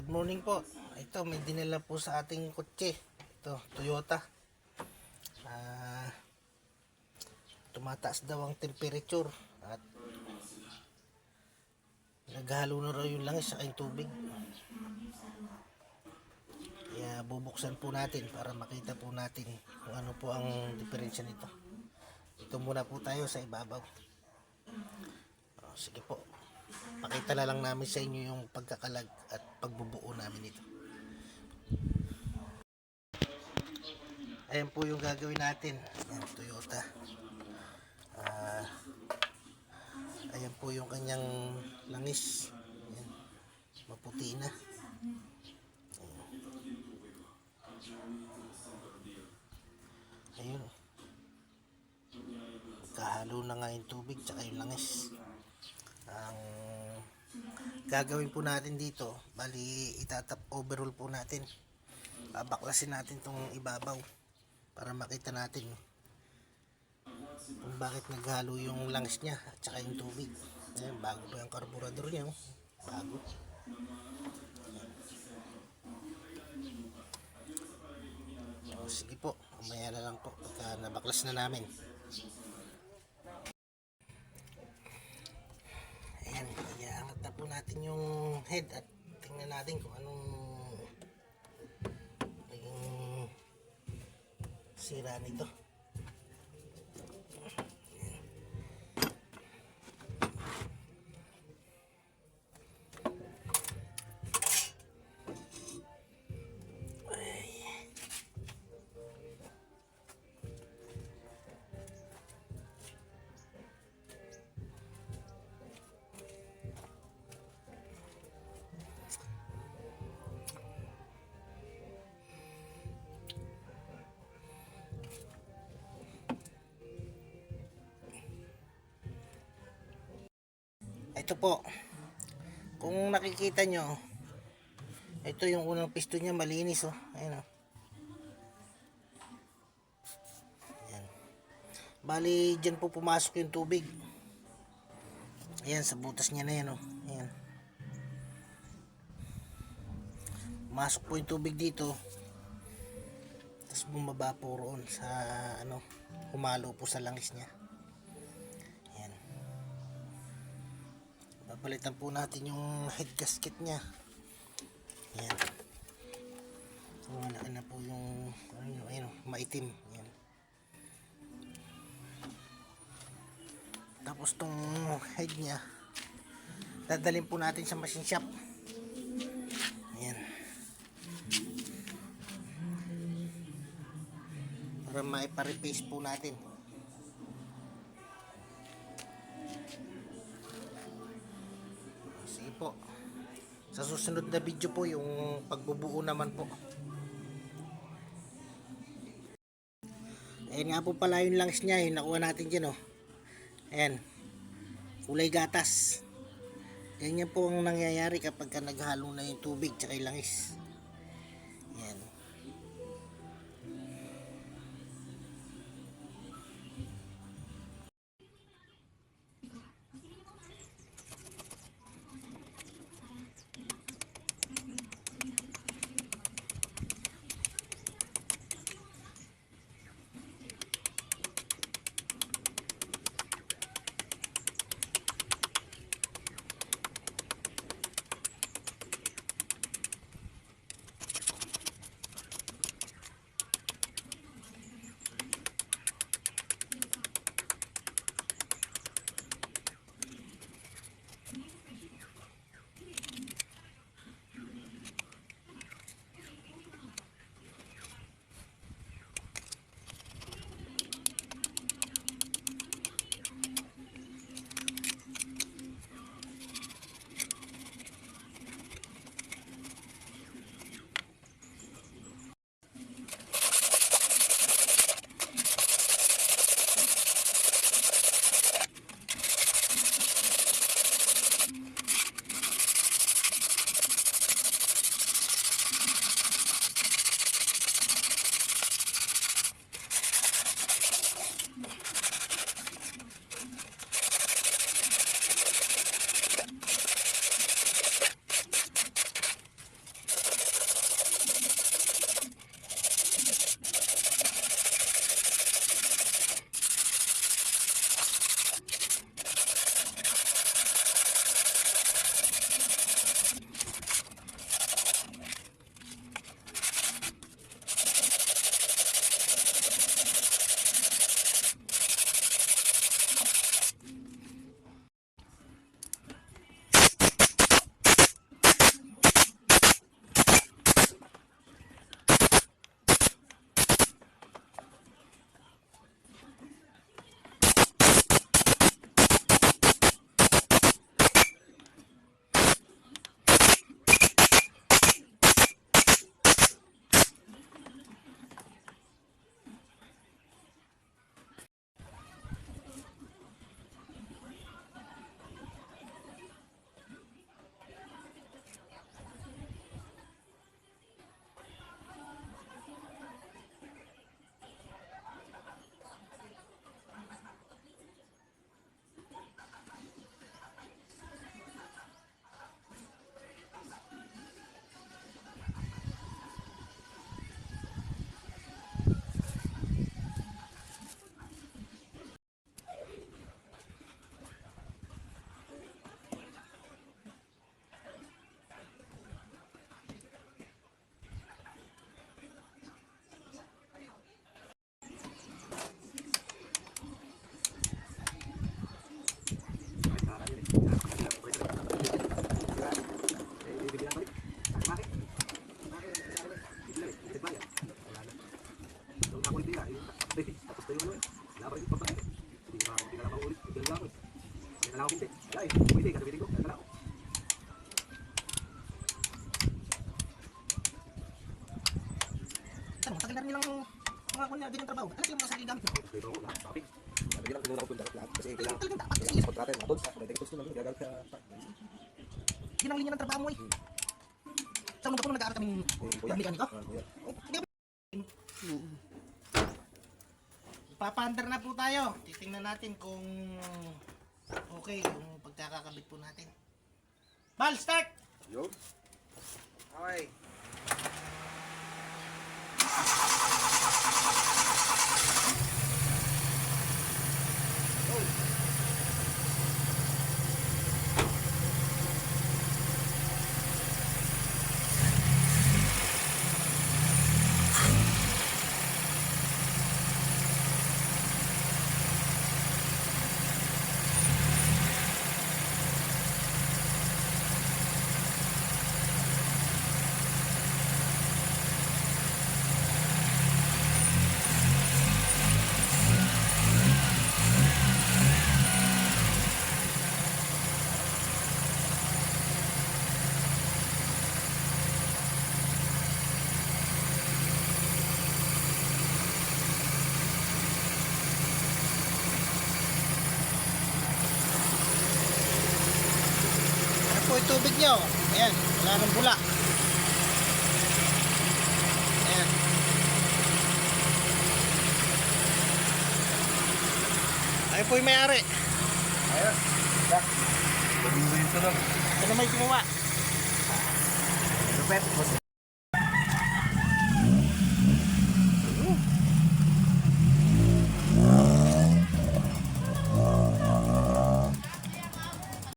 Morning po. Ito, may dinala po sa ating kotse. Ito, Toyota. Tumataas daw ang temperature at naghalo na raw yung langis sa yung tubig. Kaya bubuksan po natin para makita po natin kung ano po ang diferensya nito. Ito muna po tayo sa ibabaw. Sige po. Pakita na lang namin sa inyo yung pagkakalag at pagbubuo namin ito. Ayan po yung gagawin natin. Ayan, Toyota. Ayan po yung kanyang langis. Ayan, maputi na. Ayun. Kahalo na nga yung tubig tsaka yung langis. Ang gagawin po natin dito, bali itatap overall po natin. Baklasin natin tong ibabaw para makita natin kung bakit naghalo yung langis niya at saka yung tubig. Ayan, bago pa yung carburetor niya. Bago. Sige po, umaya na lang po pagka nabaklas na namin. Ayan, iaangat na po natin yung head at tingnan natin kung anong naging sira nito. Ito po, kung nakikita nyo, ito yung unang piston niya, malinis oh. Ayan oh. Ayan. Bali, dyan po pumasok yung tubig. Ayan, sa butas niya na yan oh. Ayan. Pumasok po yung tubig dito. Tapos bumaba po roon sa ano, humalo po sa langis niya. Babalitan po natin yung head gasket niya. Ayan. Wala na po yung ayun, maitim. Ayan. Tapos tong head niya dadalhin po natin sa machine shop. Ayan. Para maipa-replace po natin. Sige po. Sa susunod na video po yung pagbubuo naman po. Ayan nga po pala yung langis niya, yung nakuha natin dyan oh. Ayan. Kulay gatas. Ganyan po ang nangyayari kapag naghalo na yung tubig tsaka yung langis. Ayan. ako na ganyan trabaho. Ano sila mga sarili gamit mo? Dito ako lahat. Sabi. Sabi lang tinuro ko lahat. Kasi Talagang kailangan dapat kasi kontrata yung mga tools. May tools ko naman. Gagal ka. yun ang linya ng trabaho mo eh. Sa nung nung nag-aaral kaming mekaniko. Papaandar na po tayo. Titingnan natin kung okay yung pagkakakabit po natin. Bal, start! Yo. Okay. Ano po yung tubig nyo? Ayan, wala nang bula. Ayan. Ayun po yung may-ari. Ayun. Yak. Gawin mo yung tunog. Ito na may gumawa. Lupet. Boss.